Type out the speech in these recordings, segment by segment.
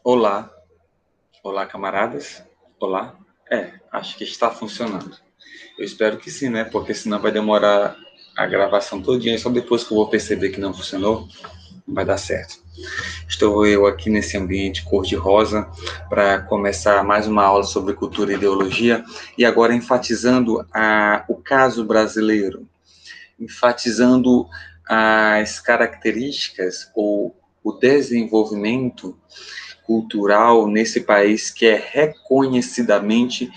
Olá, olá camaradas, olá. Acho que está funcionando. Eu espero que sim, né? Porque senão vai demorar a gravação todinha, só depois que eu vou perceber que não funcionou, não vai dar certo. Estou eu aqui nesse ambiente cor-de-rosa para começar mais uma aula sobre cultura e ideologia e agora enfatizando o caso brasileiro, enfatizando as características ou o desenvolvimento cultural nesse país que é reconhecidamente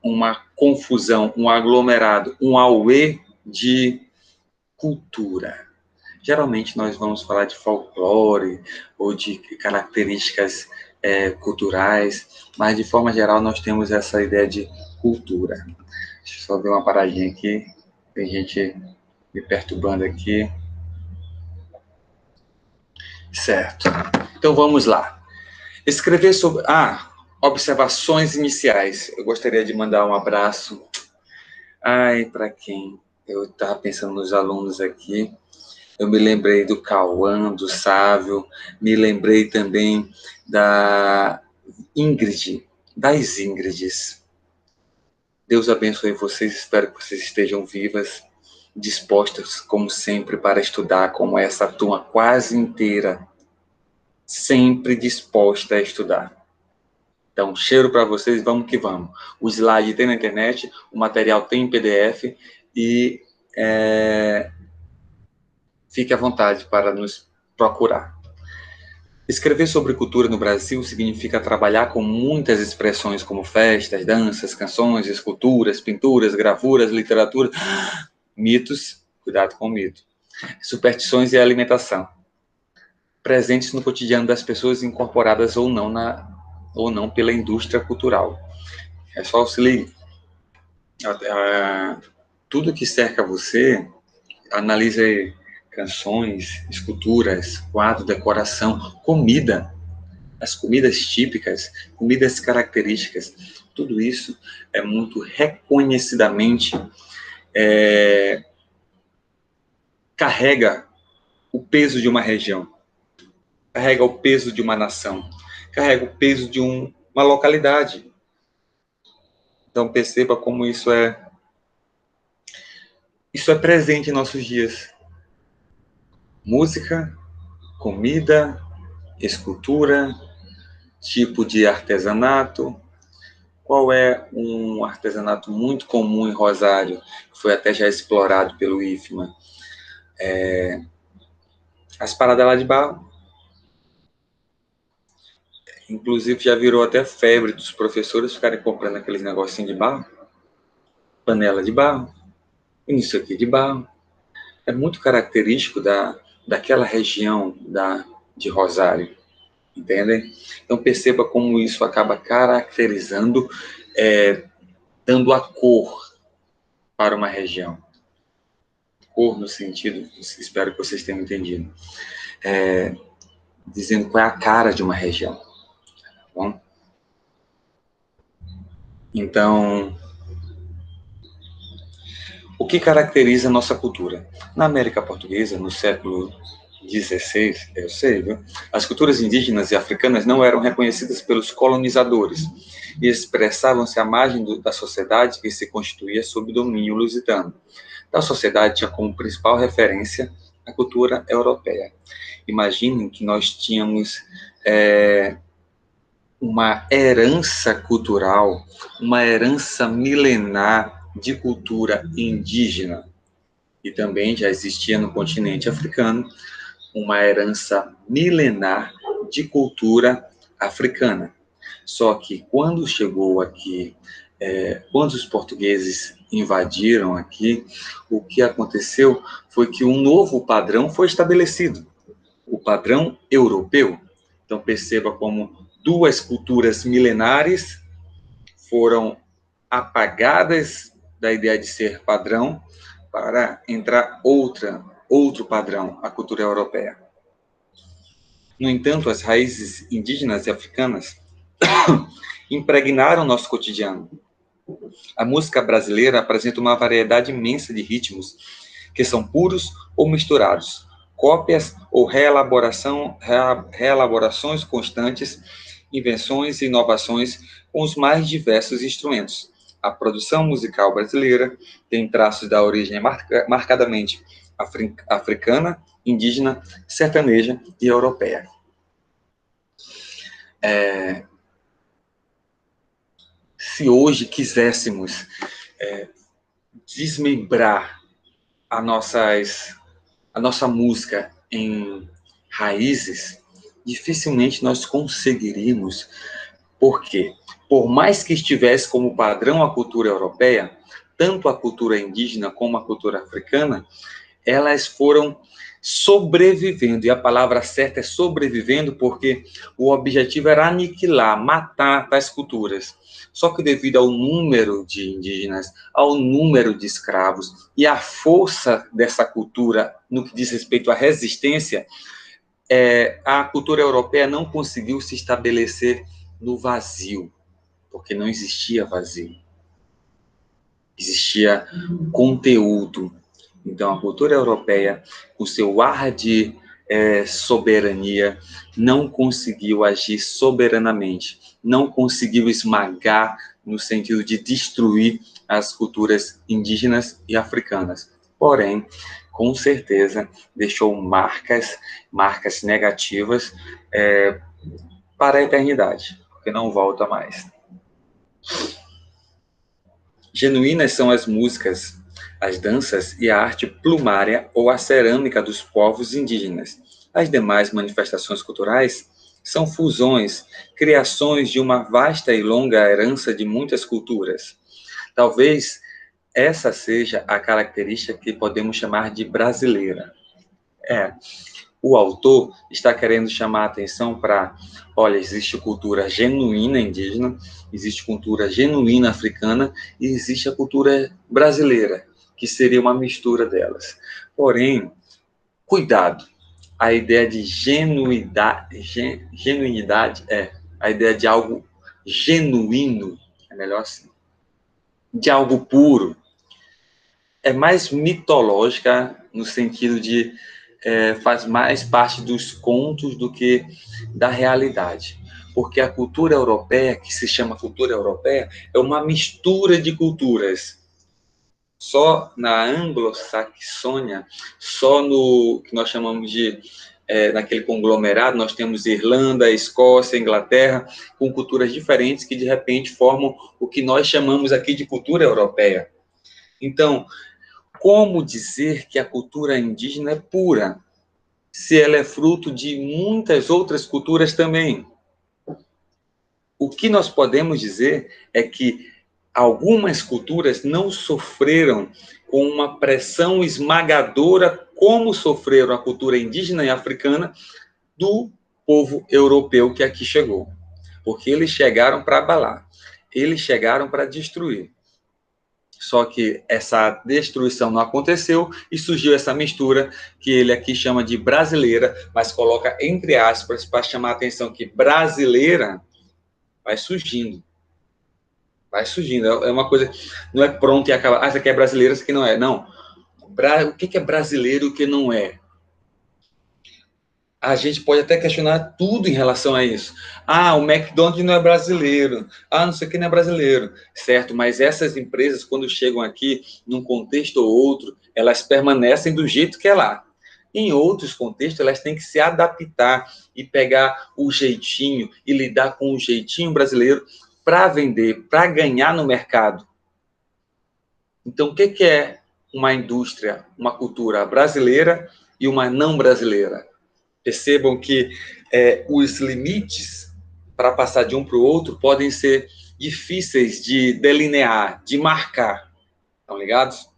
uma confusão, um aglomerado, um auê de cultura. Geralmente nós vamos falar de folclore ou de características culturais, mas de forma geral nós temos essa ideia de cultura. Deixa eu só ver uma paradinha aqui, tem gente me perturbando aqui. Certo. Então vamos lá. Escrever sobre. Observações iniciais. Eu gostaria de mandar um abraço. Para quem? Eu estava pensando nos alunos aqui. Eu me lembrei do Cauã, do Sávio. Me lembrei também da Ingrid, das Ingrids. Deus abençoe vocês. Espero que vocês estejam vivas, dispostas, como sempre, para estudar, como essa turma quase inteira, sempre disposta a estudar. Então, cheiro para vocês, vamos que vamos. O slide tem na internet, o material tem em PDF e fique à vontade para nos procurar. Escrever sobre cultura no Brasil significa trabalhar com muitas expressões como festas, danças, canções, esculturas, pinturas, gravuras, literatura, mitos, cuidado com o mito, superstições e alimentação, presentes no cotidiano das pessoas incorporadas ou não pela indústria cultural. É só se ligue. Tudo que cerca você, analise canções, esculturas, quadro, decoração, comida, as comidas típicas, comidas características, tudo isso é muito reconhecidamente carrega o peso de uma região, carrega o peso de uma nação, carrega o peso de uma localidade. Então perceba como isso é presente em nossos dias. Música, comida, escultura, tipo de artesanato. Qual é um artesanato muito comum em Rosário, que foi até já explorado pelo IFMA? As paradas lá de barro. Inclusive já virou até febre dos professores ficarem comprando aqueles negocinhos de barro, panela de barro, isso aqui de barro. É muito característico daquela região de Rosário, entendem? Então perceba como isso acaba caracterizando, dando a cor para uma região. Cor no sentido, espero que vocês tenham entendido, dizendo qual é a cara de uma região. Tá bom? Então, o que caracteriza a nossa cultura? Na América Portuguesa, no século XVI, eu sei, viu? As culturas indígenas e africanas não eram reconhecidas pelos colonizadores e expressavam-se à margem da sociedade que se constituía sob domínio lusitano. A sociedade tinha como principal referência a cultura europeia. Imaginem que nós tínhamos uma herança cultural, uma herança milenar de cultura indígena. E também já existia no continente africano uma herança milenar de cultura africana. Só que quando chegou aqui, quando os portugueses invadiram aqui, o que aconteceu foi que um novo padrão foi estabelecido, o padrão europeu. Então perceba como duas culturas milenares foram apagadas da ideia de ser padrão para entrar outro padrão, a cultura europeia. No entanto, as raízes indígenas e africanas impregnaram nosso cotidiano. A música brasileira apresenta uma variedade imensa de ritmos que são puros ou misturados, cópias ou reelaborações constantes, invenções e inovações com os mais diversos instrumentos. A produção musical brasileira tem traços da origem marcadamente africana, indígena, sertaneja e europeia. Se hoje quiséssemos desmembrar a nossa música em raízes, dificilmente nós conseguiríamos. Por quê? Por mais que estivesse como padrão a cultura europeia, tanto a cultura indígena como a cultura africana, elas foram sobrevivendo, e a palavra certa é sobrevivendo, porque o objetivo era aniquilar, matar tais culturas. Só que devido ao número de indígenas, ao número de escravos e à força dessa cultura no que diz respeito à resistência, a cultura europeia não conseguiu se estabelecer no vazio, porque não existia vazio. Existia conteúdo. Então, a cultura europeia, com seu ar de soberania, não conseguiu agir soberanamente, não conseguiu esmagar no sentido de destruir as culturas indígenas e africanas. Porém, com certeza, deixou marcas negativas para a eternidade, porque não volta mais. Genuínas são as músicas, as danças e a arte plumária ou a cerâmica dos povos indígenas. As demais manifestações culturais são fusões, criações de uma vasta e longa herança de muitas culturas. Talvez essa seja a característica que podemos chamar de brasileira. O autor está querendo chamar a atenção para, olha, existe cultura genuína indígena, existe cultura genuína africana e existe a cultura brasileira, que seria uma mistura delas. Porém, cuidado, a ideia de genuinidade a ideia de algo genuíno, é melhor assim, de algo puro, é mais mitológica no sentido de faz mais parte dos contos do que da realidade. Porque a cultura europeia, que se chama cultura europeia, é uma mistura de culturas. Só na anglo-saxônia, só no que nós chamamos de, naquele conglomerado, nós temos Irlanda, Escócia, Inglaterra, com culturas diferentes que, de repente, formam o que nós chamamos aqui de cultura europeia. Então, como dizer que a cultura indígena é pura, se ela é fruto de muitas outras culturas também? O que nós podemos dizer é que algumas culturas não sofreram com uma pressão esmagadora como sofreram a cultura indígena e africana do povo europeu que aqui chegou. Porque eles chegaram para abalar, eles chegaram para destruir. Só que essa destruição não aconteceu e surgiu essa mistura que ele aqui chama de brasileira, mas coloca entre aspas para chamar a atenção que brasileira vai surgindo. Vai surgindo. É uma coisa, não é pronto e acaba. Isso aqui é brasileiro, isso aqui não é. Não. O que é brasileiro e o que não é? A gente pode até questionar tudo em relação a isso. O McDonald's não é brasileiro. Não sei o que não é brasileiro. Certo, mas essas empresas, quando chegam aqui, num contexto ou outro, elas permanecem do jeito que é lá. Em outros contextos, elas têm que se adaptar e pegar o jeitinho e lidar com o jeitinho brasileiro para vender, para ganhar no mercado. Então, o que é uma indústria, uma cultura brasileira e uma não brasileira? Percebam que os limites para passar de um para o outro podem ser difíceis de delinear, de marcar. Estão ligados?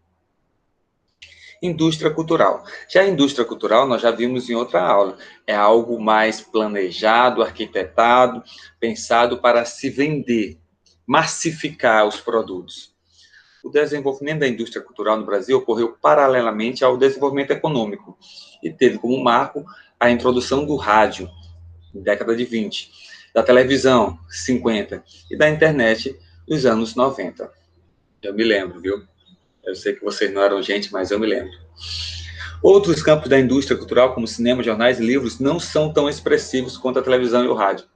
Indústria cultural. Já a indústria cultural, nós já vimos em outra aula. É algo mais planejado, arquitetado, pensado para se vender, massificar os produtos. O desenvolvimento da indústria cultural no Brasil ocorreu paralelamente ao desenvolvimento econômico e teve como marco a introdução do rádio, na década de 20, da televisão, 50, e da internet, nos anos 90. Eu me lembro, viu? Eu sei que vocês não eram gente, mas eu me lembro. Outros campos da indústria cultural, como cinema, jornais e livros, não são tão expressivos quanto a televisão e o rádio.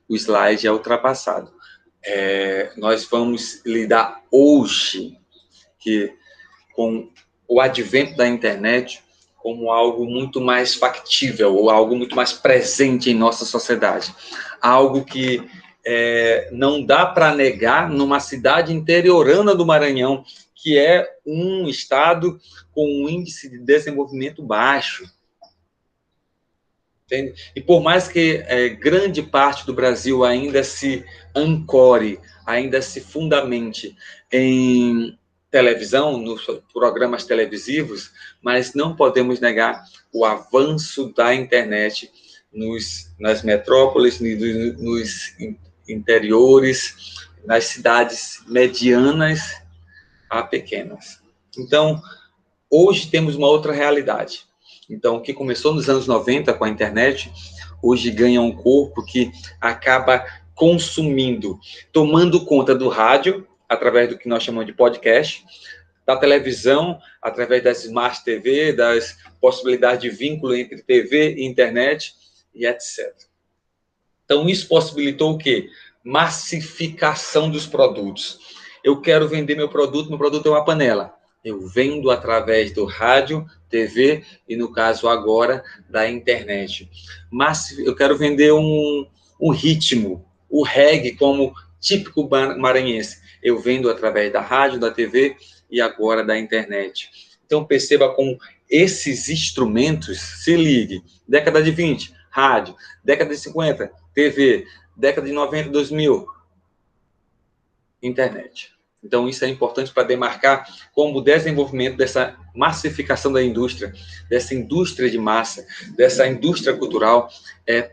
O slide é ultrapassado. Nós vamos lidar hoje com o advento da internet como algo muito mais factível, ou algo muito mais presente em nossa sociedade. Algo que não dá para negar numa cidade interiorana do Maranhão, que é um estado com um índice de desenvolvimento baixo. Entende? E por mais que grande parte do Brasil ainda se ancore, ainda se fundamente em televisão, nos programas televisivos, mas não podemos negar o avanço da internet nas metrópoles, nos interiores, nas cidades medianas a pequenas. Então, hoje temos uma outra realidade. Então, o que começou nos anos 90 com a internet, hoje ganha um corpo que acaba consumindo, tomando conta do rádio, através do que nós chamamos de podcast, da televisão, através das Smart TV, das possibilidades de vínculo entre TV e internet, e etc. Então, isso possibilitou o quê? Massificação dos produtos. Eu quero vender meu produto é uma panela. Eu vendo através do rádio, TV e, no caso agora, da internet. Mas eu quero vender um ritmo, o reggae como típico maranhense. Eu vendo através da rádio, da TV e agora da internet. Então perceba como esses instrumentos, se ligue, década de 20, rádio, década de 50, TV, década de 90, 2000, internet. Então, isso é importante para demarcar como o desenvolvimento dessa massificação da indústria, dessa indústria de massa, dessa indústria cultural,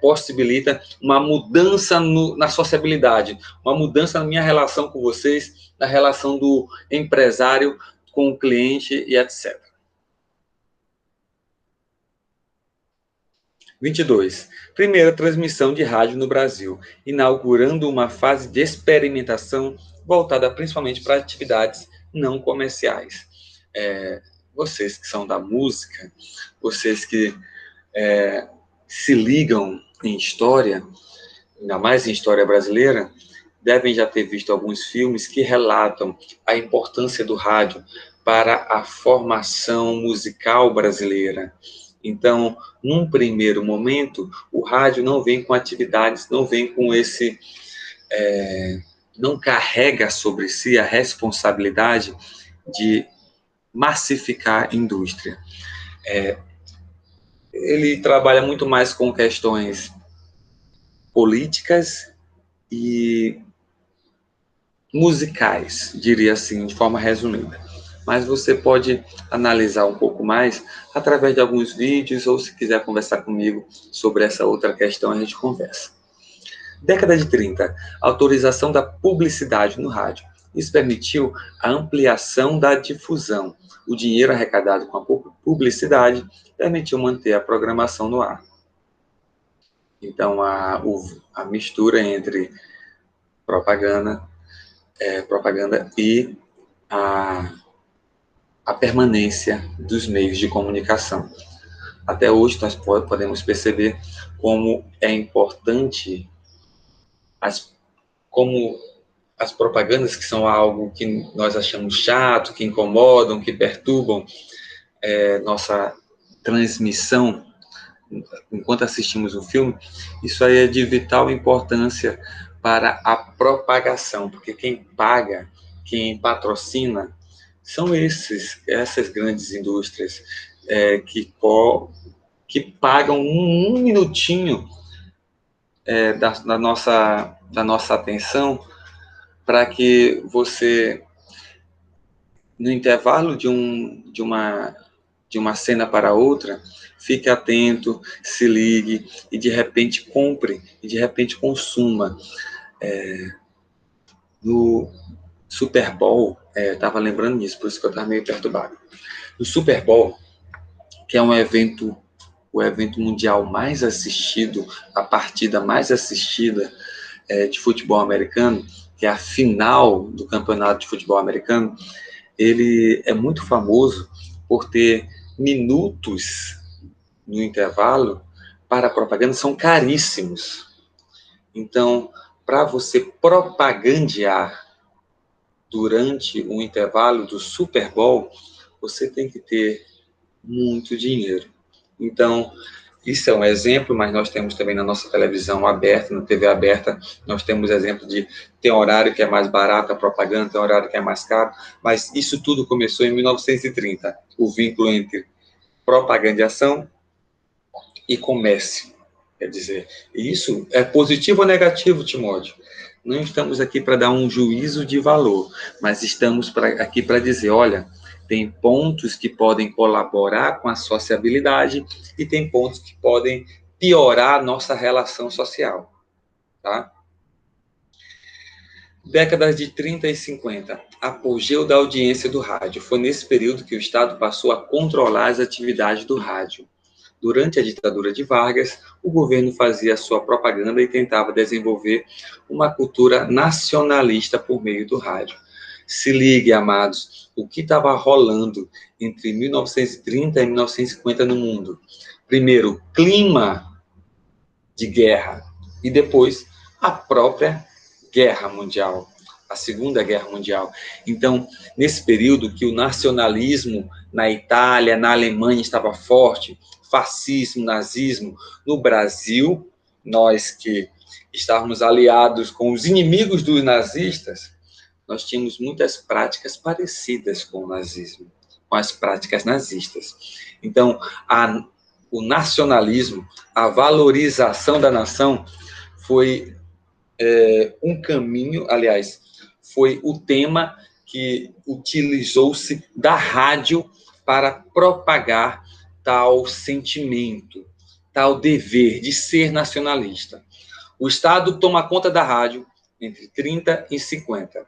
possibilita uma mudança na sociabilidade, uma mudança na minha relação com vocês, na relação do empresário com o cliente e etc. 22. Primeira transmissão de rádio no Brasil, inaugurando uma fase de experimentação voltada principalmente para atividades não comerciais. Vocês que são da música, vocês que se ligam em história, ainda mais em história brasileira, devem já ter visto alguns filmes que relatam a importância do rádio para a formação musical brasileira. Então, num primeiro momento, o rádio não vem com atividades, não vem com esse... não carrega sobre si a responsabilidade de massificar a indústria. Ele trabalha muito mais com questões políticas e musicais, diria assim, de forma resumida. Mas você pode analisar um pouco mais através de alguns vídeos, ou se quiser conversar comigo sobre essa outra questão, a gente conversa. Década de 30, autorização da publicidade no rádio. Isso permitiu a ampliação da difusão. O dinheiro arrecadado com a publicidade permitiu manter a programação no ar. Então, a mistura entre propaganda e a permanência dos meios de comunicação. Até hoje, nós podemos perceber como é importante como as propagandas, que são algo que nós achamos chato, que incomodam, que perturbam nossa transmissão enquanto assistimos um filme, isso aí é de vital importância para a propagação, porque quem paga, quem patrocina, são essas grandes indústrias que pagam um minutinho da nossa atenção para que você, no intervalo de uma cena para outra, fique atento, se ligue e de repente compre, e de repente consuma. No Super Bowl, estava lembrando disso, por isso que eu estava meio perturbado. No Super Bowl, que é o evento mundial mais assistido, a partida mais assistida de futebol americano, que é a final do campeonato de futebol americano, ele é muito famoso por ter minutos no intervalo para propaganda, são caríssimos. Então, para você propagandear durante o intervalo do Super Bowl, você tem que ter muito dinheiro. Então, isso é um exemplo, mas nós temos também na nossa televisão aberta, na TV aberta, nós temos exemplo de tem horário que é mais barato a propaganda, tem horário que é mais caro, mas isso tudo começou em 1930, o vínculo entre propagandeação e comércio. Quer dizer, isso é positivo ou negativo, Timóteo? Não estamos aqui para dar um juízo de valor, mas estamos aqui para dizer, olha, tem pontos que podem colaborar com a sociabilidade e tem pontos que podem piorar a nossa relação social, tá? Décadas de 30 e 50, apogeu da audiência do rádio. Foi nesse período que o Estado passou a controlar as atividades do rádio. Durante a ditadura de Vargas, o governo fazia sua propaganda e tentava desenvolver uma cultura nacionalista por meio do rádio. Se ligue, amados, o que estava rolando entre 1930 e 1950 no mundo. Primeiro, clima de guerra e depois a própria guerra mundial, a Segunda Guerra Mundial. Então, nesse período que o nacionalismo na Itália, na Alemanha estava forte, fascismo, nazismo, no Brasil, nós que estávamos aliados com os inimigos dos nazistas, nós tínhamos muitas práticas parecidas com o nazismo, com as práticas nazistas. Então, o nacionalismo, a valorização da nação foi um caminho, aliás, foi o tema que utilizou-se da rádio para propagar tal sentimento, tal dever de ser nacionalista. O Estado toma conta da rádio entre 30 e 50.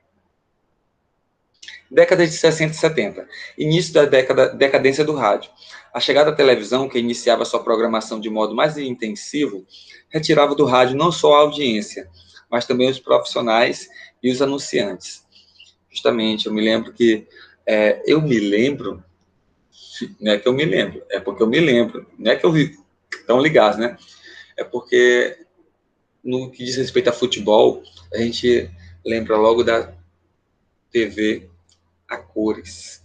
Década de 60 e 70. Início da decadência do rádio. A chegada da televisão, que iniciava sua programação de modo mais intensivo, retirava do rádio não só a audiência, mas também os profissionais e os anunciantes. Justamente, eu me lembro que... não é que eu me lembro, é porque eu me lembro. Não é que eu vi tão ligados, né? É porque, no que diz respeito a futebol, a gente lembra logo da TV a cores,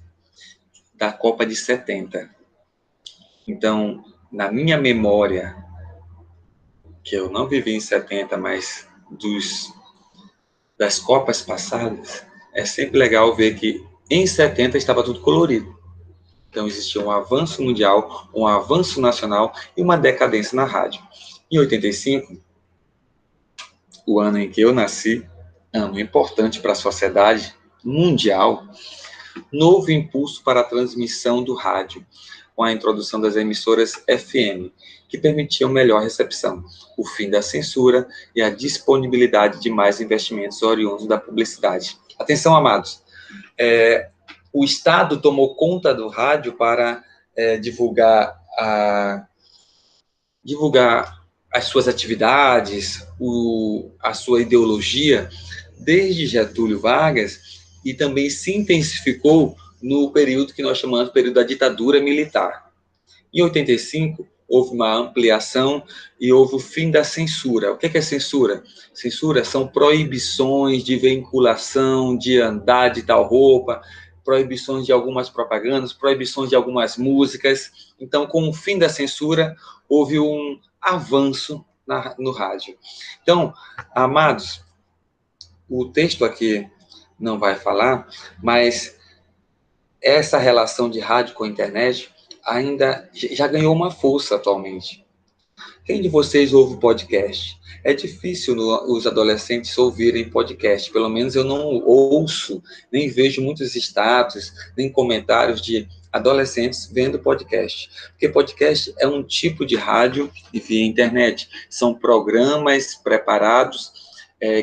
da Copa de 70. Então, na minha memória, que eu não vivi em 70, mas das Copas passadas, é sempre legal ver que em 70 estava tudo colorido. Então, existia um avanço mundial, um avanço nacional e uma decadência na rádio. Em 85, o ano em que eu nasci, ano importante para a sociedade mundial, novo impulso para a transmissão do rádio, com a introdução das emissoras FM, que permitiam melhor recepção, o fim da censura e a disponibilidade de mais investimentos oriundos da publicidade. Atenção, amados, o Estado tomou conta do rádio para divulgar as suas atividades, a sua ideologia, desde Getúlio Vargas, e também se intensificou no período que nós chamamos de período da ditadura militar. Em 85, houve uma ampliação e houve o fim da censura. O que é censura? Censura são proibições de vinculação, de andar de tal roupa, proibições de algumas propagandas, proibições de algumas músicas. Então, com o fim da censura, houve um avanço no rádio. Então, amados, o texto aqui não vai falar, mas essa relação de rádio com a internet ainda já ganhou uma força atualmente. Quem de vocês ouve podcast? É difícil os adolescentes ouvirem podcast, pelo menos eu não ouço, nem vejo muitos status, nem comentários de adolescentes vendo podcast. Porque podcast é um tipo de rádio via internet. São programas preparados,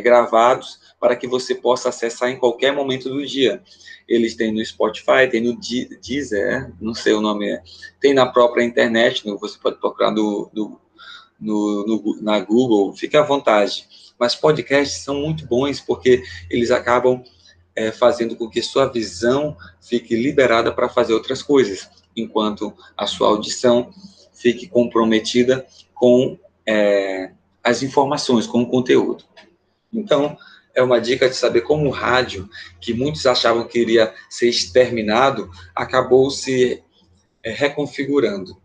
gravados, para que você possa acessar em qualquer momento do dia. Eles têm no Spotify, tem no Deezer, não sei o nome, tem na própria internet, você pode procurar na Google, fique à vontade. Mas podcasts são muito bons porque eles acabam fazendo com que sua visão fique liberada para fazer outras coisas, enquanto a sua audição fique comprometida com as informações, com o conteúdo. Então, é uma dica de saber como o rádio, que muitos achavam que iria ser exterminado, acabou se reconfigurando.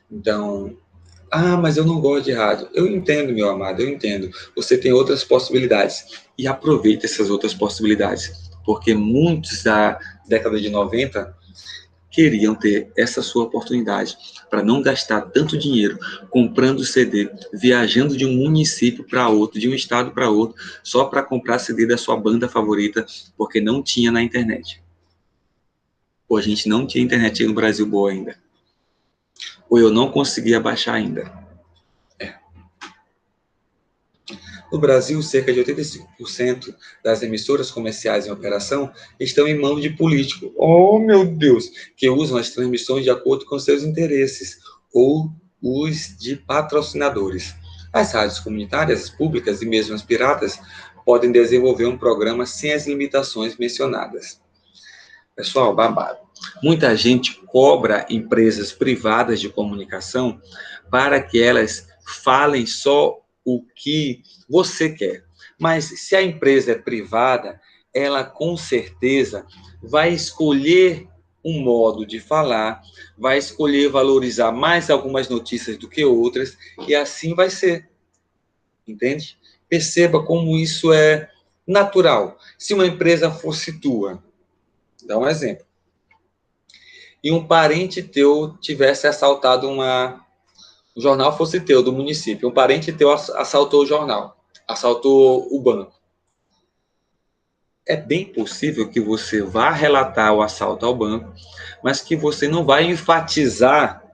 Então, mas eu não gosto de rádio. Eu entendo, meu amado, eu entendo. Você tem outras possibilidades. E aproveita essas outras possibilidades. Porque muitos da década de 90 queriam ter essa sua oportunidade para não gastar tanto dinheiro comprando CD, viajando de um município para outro, de um estado para outro, só para comprar CD da sua banda favorita, porque não tinha na internet. Ou a gente não tinha internet no Brasil boa ainda. Ou eu não conseguia baixar ainda. No Brasil, cerca de 85% das emissoras comerciais em operação estão em mãos de políticos, oh meu Deus, que usam as transmissões de acordo com seus interesses, ou os de patrocinadores. As rádios comunitárias, públicas e mesmo as piratas podem desenvolver um programa sem as limitações mencionadas. Pessoal, babado. Muita gente cobra empresas privadas de comunicação para que elas falem só o que você quer. Mas se a empresa é privada, ela com certeza vai escolher um modo de falar, vai escolher valorizar mais algumas notícias do que outras, e assim vai ser. Entende? Perceba como isso é natural. Se uma empresa fosse tua, dá um exemplo, e um parente teu tivesse assaltado o jornal fosse teu, do município, um parente teu assaltou o jornal, assaltou o banco. É bem possível que você vá relatar o assalto ao banco, mas que você não vai enfatizar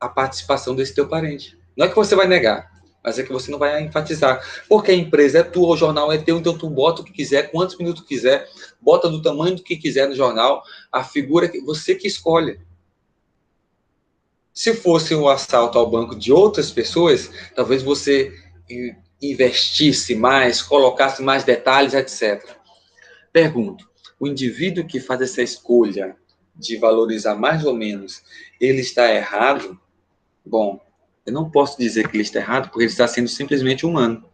a participação desse teu parente. Não é que você vai negar, mas é que você não vai enfatizar. Porque a empresa é tua, o jornal é teu, então tu bota o que quiser, quantos minutos quiser, bota do tamanho do que quiser no jornal, a figura que você que escolhe. Se fosse um assalto ao banco de outras pessoas, talvez você investisse mais, colocasse mais detalhes, etc. Pergunto, o indivíduo que faz essa escolha de valorizar mais ou menos, ele está errado? Bom, eu não posso dizer que ele está errado, porque ele está sendo simplesmente humano.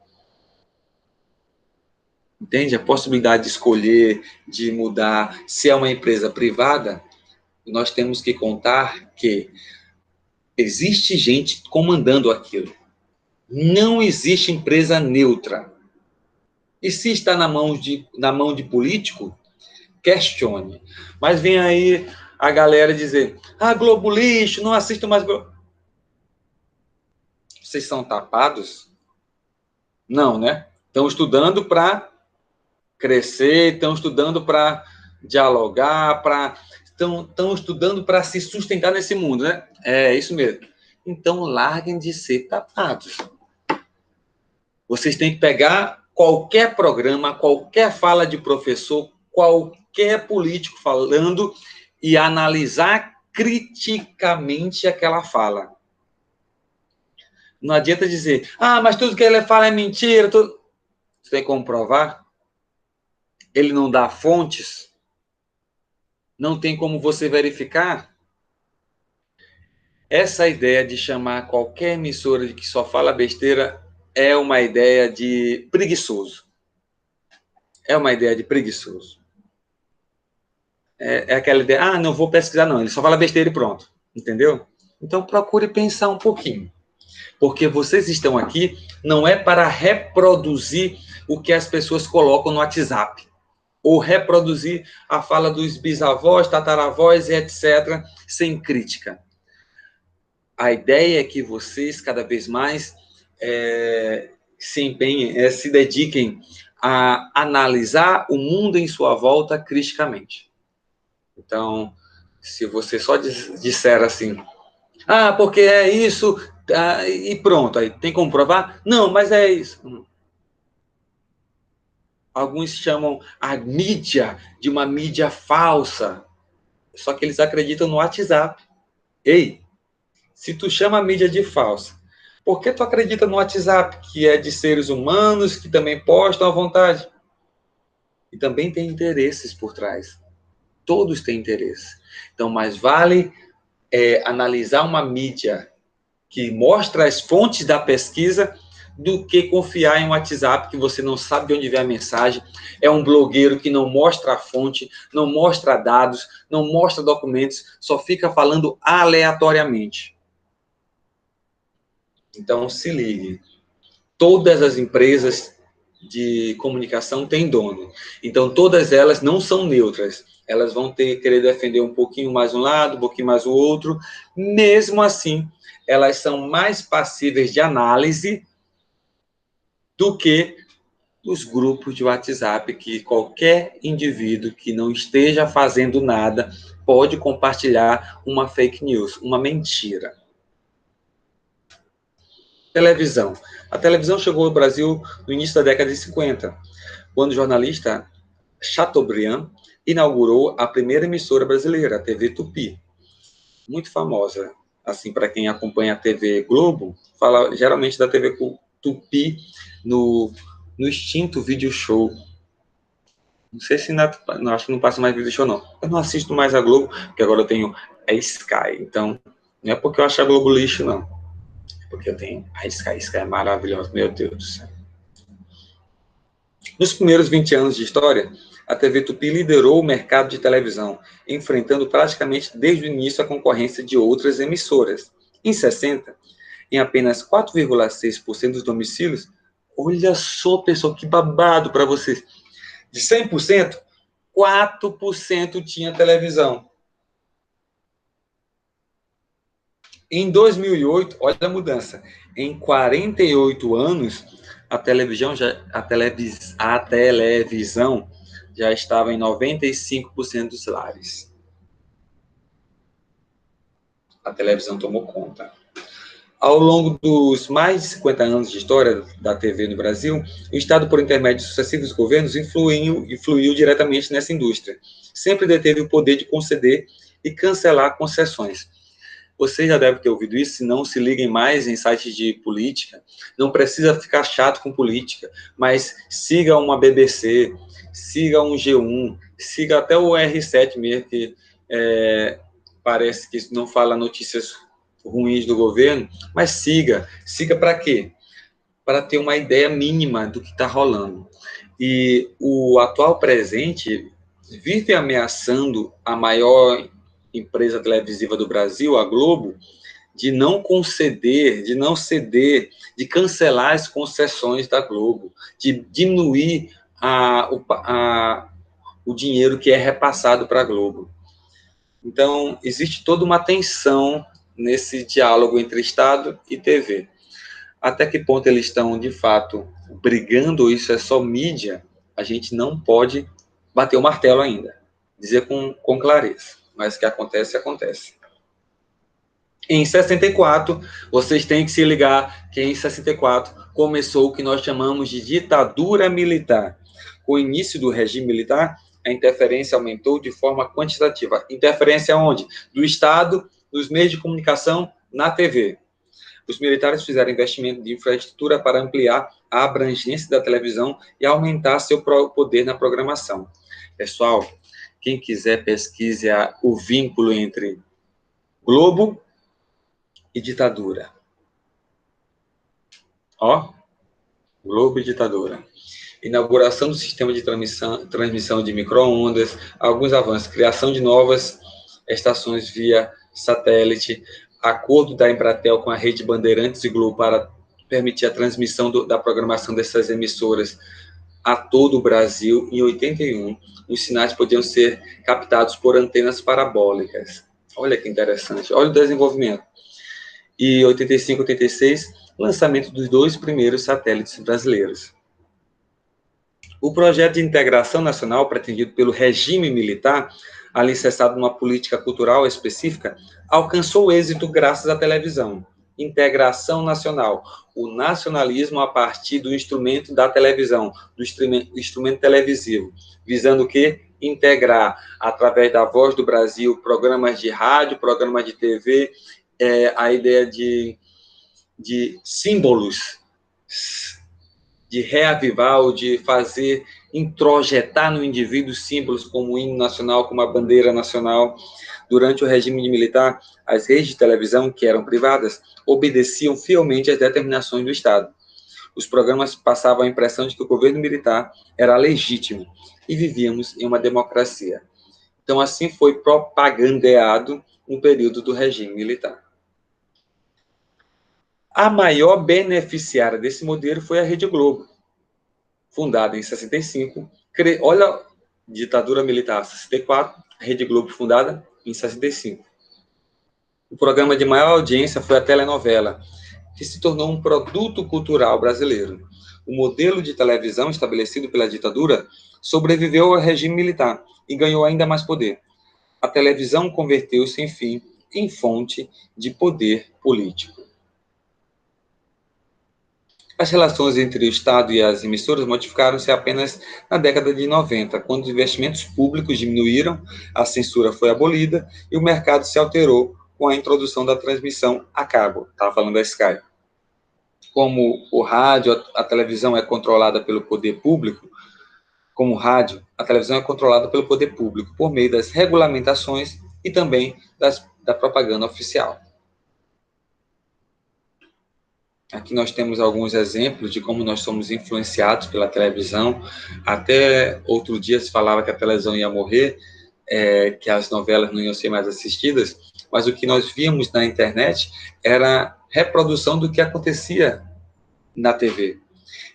Entende? A possibilidade de escolher, de mudar, se é uma empresa privada, nós temos que contar que existe gente comandando aquilo. Não existe empresa neutra. E se está na mão de político, questione. Mas vem aí a galera dizer, Globo lixo, não assisto mais Globo. Vocês são tapados? Não, né? Estão estudando para crescer, estão estudando para dialogar, estão estudando para se sustentar nesse mundo, né? É isso mesmo. Então, larguem de ser tapados. Vocês têm que pegar qualquer programa, qualquer fala de professor, qualquer político falando e analisar criticamente aquela fala. Não adianta dizer, mas tudo que ele fala é mentira. Tudo... Você tem como provar? Ele não dá fontes? Não tem como você verificar? Essa ideia de chamar qualquer emissora de que só fala besteira é uma ideia de preguiçoso. É uma ideia de preguiçoso. É aquela ideia, não vou pesquisar não, ele só fala besteira e pronto. Entendeu? Então procure pensar um pouquinho. Porque vocês estão aqui não é para reproduzir o que as pessoas colocam no WhatsApp. Ou reproduzir a fala dos bisavós, tataravós e etc., sem crítica. A ideia é que vocês, cada vez mais, se empenhem, se dediquem a analisar o mundo em sua volta criticamente. Então, se você só disser assim, porque é isso, e pronto, aí tem como provar? Não, mas é isso. Alguns chamam a mídia de uma mídia falsa, só que eles acreditam no WhatsApp. Ei, se tu chama a mídia de falsa, Por que tu acredita no WhatsApp, que é de seres humanos que também postam à vontade? E também tem interesses por trás. Todos têm interesse. Então, mais vale analisar uma mídia que mostra as fontes da pesquisa do que confiar em um WhatsApp que você não sabe de onde vem a mensagem, é um blogueiro que não mostra a fonte, não mostra dados, não mostra documentos, só fica falando aleatoriamente. Então, se ligue. Todas as empresas de comunicação têm dono. Então, todas elas não são neutras. Elas vão querer defender um pouquinho mais um lado, um pouquinho mais o outro. Mesmo assim, elas são mais passíveis de análise do que os grupos de WhatsApp, que qualquer indivíduo que não esteja fazendo nada pode compartilhar uma fake news, uma mentira. Televisão. A televisão chegou ao Brasil no início da década de 50, quando o jornalista Chateaubriand inaugurou a primeira emissora brasileira, a TV Tupi. Muito famosa. Assim, para quem acompanha a TV Globo, fala geralmente da TV Tupi no extinto Video Show. Não sei se não, acho que não passa mais Video Show, não. Eu não assisto mais a Globo, porque agora eu tenho a Sky. Então, não é porque eu acho a Globo lixo, não. É porque eu tenho a Sky. A Sky é maravilhosa, meu Deus do céu. Nos primeiros 20 anos de história, a TV Tupi liderou o mercado de televisão, enfrentando praticamente desde o início a concorrência de outras emissoras. Em 60, em apenas 4,6% dos domicílios, olha só, pessoal, que babado para vocês. De 100%, 4% tinha televisão. Em 2008, olha a mudança. Em 48 anos, a televisão já estava em 95% dos lares. A televisão tomou conta. Ao longo dos mais de 50 anos de história da TV no Brasil, o Estado, por intermédio de sucessivos governos, influiu diretamente nessa indústria. Sempre deteve o poder de conceder e cancelar concessões. Você já deve ter ouvido isso, se não se liguem mais em sites de política. Não precisa ficar chato com política, mas siga uma BBC, siga um G1, siga até o R7 mesmo, que parece que não fala notícias ruins do governo, mas siga. Siga para quê? Para ter uma ideia mínima do que está rolando. E o atual presidente vive ameaçando a maior empresa televisiva do Brasil, a Globo, de não conceder, de não ceder, de cancelar as concessões da Globo, de diminuir o dinheiro que é repassado para a Globo. Então, existe toda uma tensão nesse diálogo entre Estado e TV. Até que ponto eles estão, de fato, brigando, isso é só mídia, a gente não pode bater o martelo ainda, dizer com clareza. Mas o que acontece, acontece. Em 64, vocês têm que se ligar que em 64 começou o que nós chamamos de ditadura militar. Com o início do regime militar, a interferência aumentou de forma quantitativa. Interferência onde? Do Estado, nos meios de comunicação, na TV. Os militares fizeram investimento de infraestrutura para ampliar a abrangência da televisão e aumentar seu poder na programação. Pessoal, quem quiser pesquise o vínculo entre Globo e ditadura. Ó, Globo e ditadura. Inauguração do sistema de transmissão de micro-ondas, alguns avanços, criação de novas estações via satélite, acordo da Embratel com a rede Bandeirantes e Globo para permitir a transmissão da programação dessas emissoras a todo o Brasil. Em 81, os sinais podiam ser captados por antenas parabólicas. Olha que interessante, olha o desenvolvimento. E 85, 86, lançamento dos 2 primeiros satélites brasileiros. O projeto de integração nacional pretendido pelo regime militar, alicerçado numa política cultural específica, alcançou êxito graças à televisão. Integração nacional, o nacionalismo a partir do instrumento da televisão, do instrumento televisivo, visando o quê? Integrar, através da Voz do Brasil, programas de rádio, programas de TV, a ideia de de símbolos, de reavivar ou de fazer introjetar no indivíduo símbolos como o hino nacional, como a bandeira nacional. Durante o regime militar, as redes de televisão, que eram privadas, obedeciam fielmente às determinações do Estado. Os programas passavam a impressão de que o governo militar era legítimo e vivíamos em uma democracia. Então, assim foi propagandeado no período do regime militar. A maior beneficiária desse modelo foi a Rede Globo, fundada em 65. Olha, ditadura militar 64, a Rede Globo fundada em 65. O programa de maior audiência foi a telenovela, que se tornou um produto cultural brasileiro. O modelo de televisão estabelecido pela ditadura sobreviveu ao regime militar e ganhou ainda mais poder. A televisão converteu-se, enfim, em fonte de poder político. As relações entre o Estado e as emissoras modificaram-se apenas na década de 90, quando os investimentos públicos diminuíram, a censura foi abolida e o mercado se alterou com a introdução da transmissão a cabo. Estava falando da Sky. Como o rádio, a televisão é controlada pelo poder público, como o rádio, a televisão é controlada pelo poder público por meio das regulamentações e também da propaganda oficial. Aqui nós temos alguns exemplos de como nós somos influenciados pela televisão. Até outro dia se falava que a televisão ia morrer, que as novelas não iam ser mais assistidas, mas o que nós víamos na internet era reprodução do que acontecia na TV.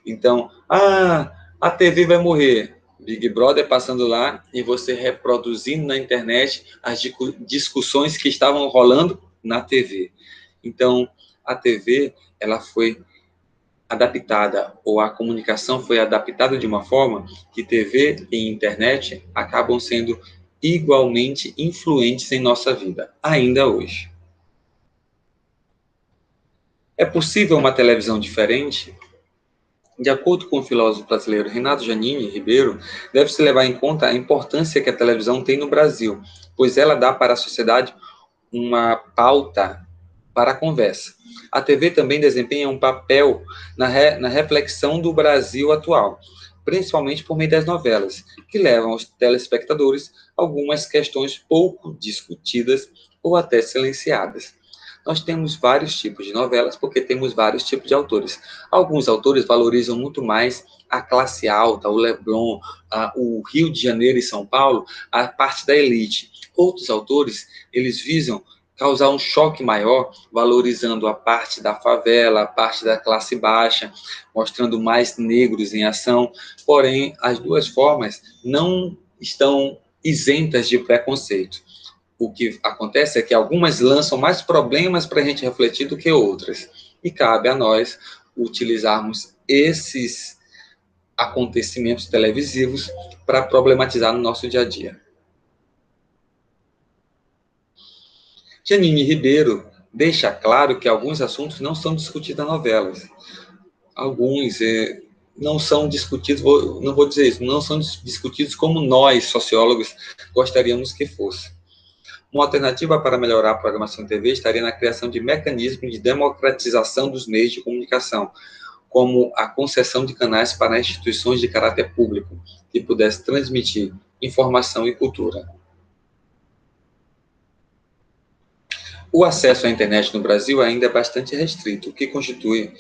Então, a TV vai morrer. Big Brother passando lá e você reproduzindo na internet as discussões que estavam rolando na TV. Então, a TV, ela foi adaptada, ou a comunicação foi adaptada de uma forma que TV e internet acabam sendo igualmente influentes em nossa vida, ainda hoje. É possível uma televisão diferente? De acordo com o filósofo brasileiro Renato Janine Ribeiro, deve-se levar em conta a importância que a televisão tem no Brasil, pois ela dá para a sociedade uma pauta para a conversa. A TV também desempenha um papel na reflexão do Brasil atual, principalmente por meio das novelas, que levam aos telespectadores algumas questões pouco discutidas ou até silenciadas. Nós temos vários tipos de novelas, porque temos vários tipos de autores. Alguns autores valorizam muito mais a classe alta, o Leblon, o Rio de Janeiro e São Paulo, a parte da elite. Outros autores, eles visam causar um choque maior, valorizando a parte da favela, a parte da classe baixa, mostrando mais negros em ação. Porém, as duas formas não estão isentas de preconceito. O que acontece é que algumas lançam mais problemas para a gente refletir do que outras. E cabe a nós utilizarmos esses acontecimentos televisivos para problematizar no nosso dia a dia. Janine Ribeiro deixa claro que alguns assuntos não são discutidos nas novelas. Alguns não são discutidos, não vou dizer isso, não são discutidos como nós, sociólogos, gostaríamos que fosse. Uma alternativa para melhorar a programação de TV estaria na criação de mecanismos de democratização dos meios de comunicação, como a concessão de canais para instituições de caráter público, que pudessem transmitir informação e cultura. O acesso à internet no Brasil ainda é bastante restrito, o que constitui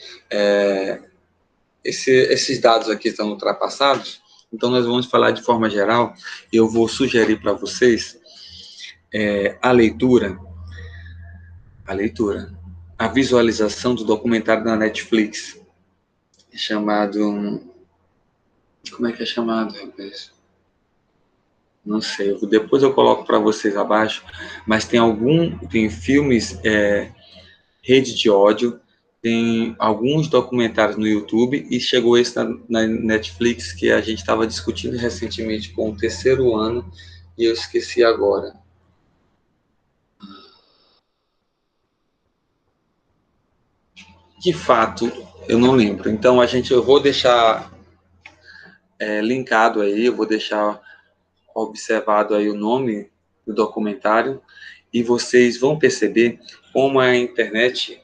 esses dados aqui estão ultrapassados. Então, nós vamos falar de forma geral. Eu vou sugerir para vocês a leitura, a visualização do documentário da Netflix, chamado... Como é que é chamado, rapaz? Não sei, depois eu coloco para vocês abaixo, mas tem filmes, Rede de Ódio, tem alguns documentários no YouTube e chegou esse na Netflix que a gente estava discutindo recentemente com o terceiro ano e eu esqueci agora. De fato, eu não lembro. Então, eu vou deixar linkado aí, eu vou deixar observado aí o nome do documentário e vocês vão perceber como a internet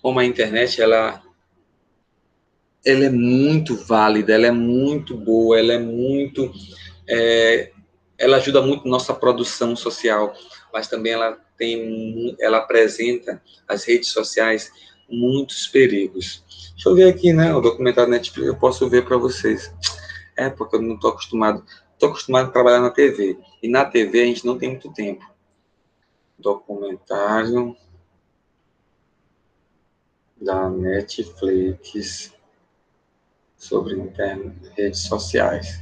como a internet, ela é muito válida, ela é muito boa, ela ajuda muito nossa produção social, mas também ela apresenta as redes sociais muitos perigos. Deixa eu ver aqui, né, o documentário Netflix, eu posso ver para vocês. É, porque eu não estou acostumado. Estou acostumado a trabalhar na TV. E na TV a gente não tem muito tempo. Documentário da Netflix sobre internet, redes sociais.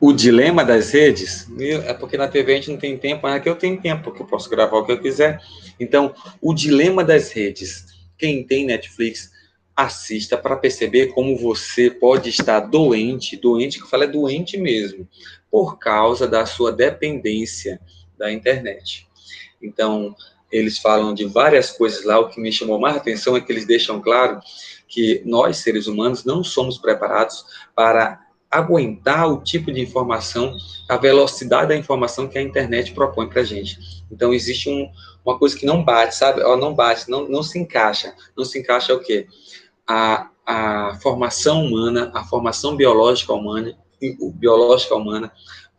O dilema das redes, é porque na TV a gente não tem tempo, mas aqui eu tenho tempo, porque eu posso gravar o que eu quiser. Então, o dilema das redes. Quem tem Netflix, assista para perceber como você pode estar doente, doente que eu falo é doente mesmo, por causa da sua dependência da internet. Então, eles falam de várias coisas lá. O que me chamou mais atenção é que eles deixam claro que nós, seres humanos, não somos preparados para aguentar o tipo de informação, a velocidade da informação que a internet propõe para a gente. Então, existe uma coisa que não bate, sabe? Não bate, não se encaixa. Não se encaixa o quê? A formação humana, a formação biológica humana,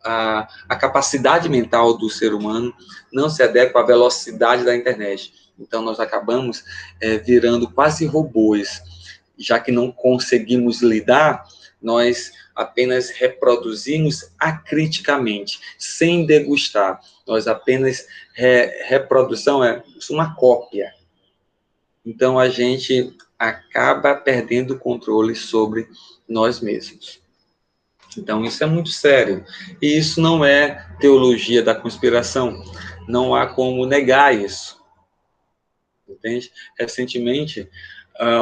a capacidade mental do ser humano não se adequa à velocidade da internet. Então, nós acabamos virando quase robôs, já que não conseguimos lidar, nós apenas reproduzimos acriticamente, sem degustar. Nós apenas, reprodução é uma cópia. Então, a gente acaba perdendo o controle sobre nós mesmos. Então, isso é muito sério. E isso não é teologia da conspiração. Não há como negar isso. Entende? Recentemente,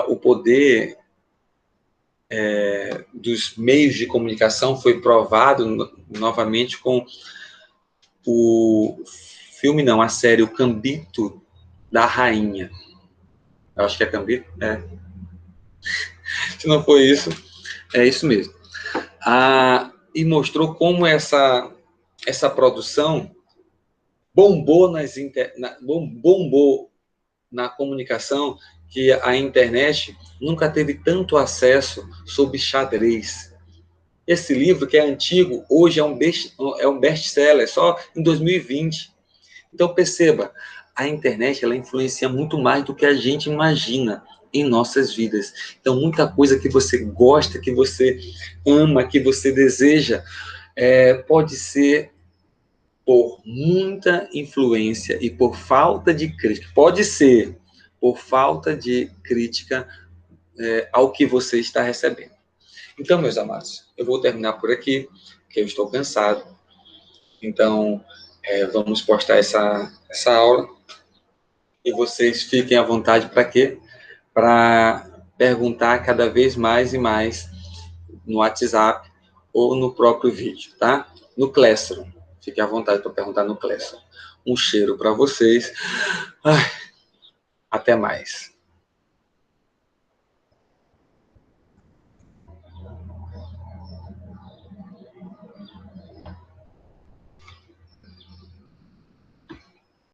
o poder dos meios de comunicação foi provado novamente com o filme, não, a série O Gambito da Rainha. Eu acho que é Gambito? É. Se não foi isso, é isso mesmo. E mostrou como essa produção bombou, bombou na comunicação, que a internet nunca teve tanto acesso sobre xadrez. Esse livro, que é antigo, hoje é um best-seller, só em 2020. Então, perceba, a internet ela influencia muito mais do que a gente imagina em nossas vidas. Então, muita coisa que você gosta, que você ama, que você deseja, pode ser por muita influência e por falta de crítica. Pode ser por falta de crítica ao que você está recebendo. Então, meus amados, eu vou terminar por aqui, porque eu estou cansado. Então, vamos postar essa aula. E vocês fiquem à vontade para quê? Para perguntar cada vez mais e mais no WhatsApp ou no próprio vídeo, tá? No Classroom. Fiquem à vontade para perguntar no Classroom. Um cheiro para vocês. Ai, até mais.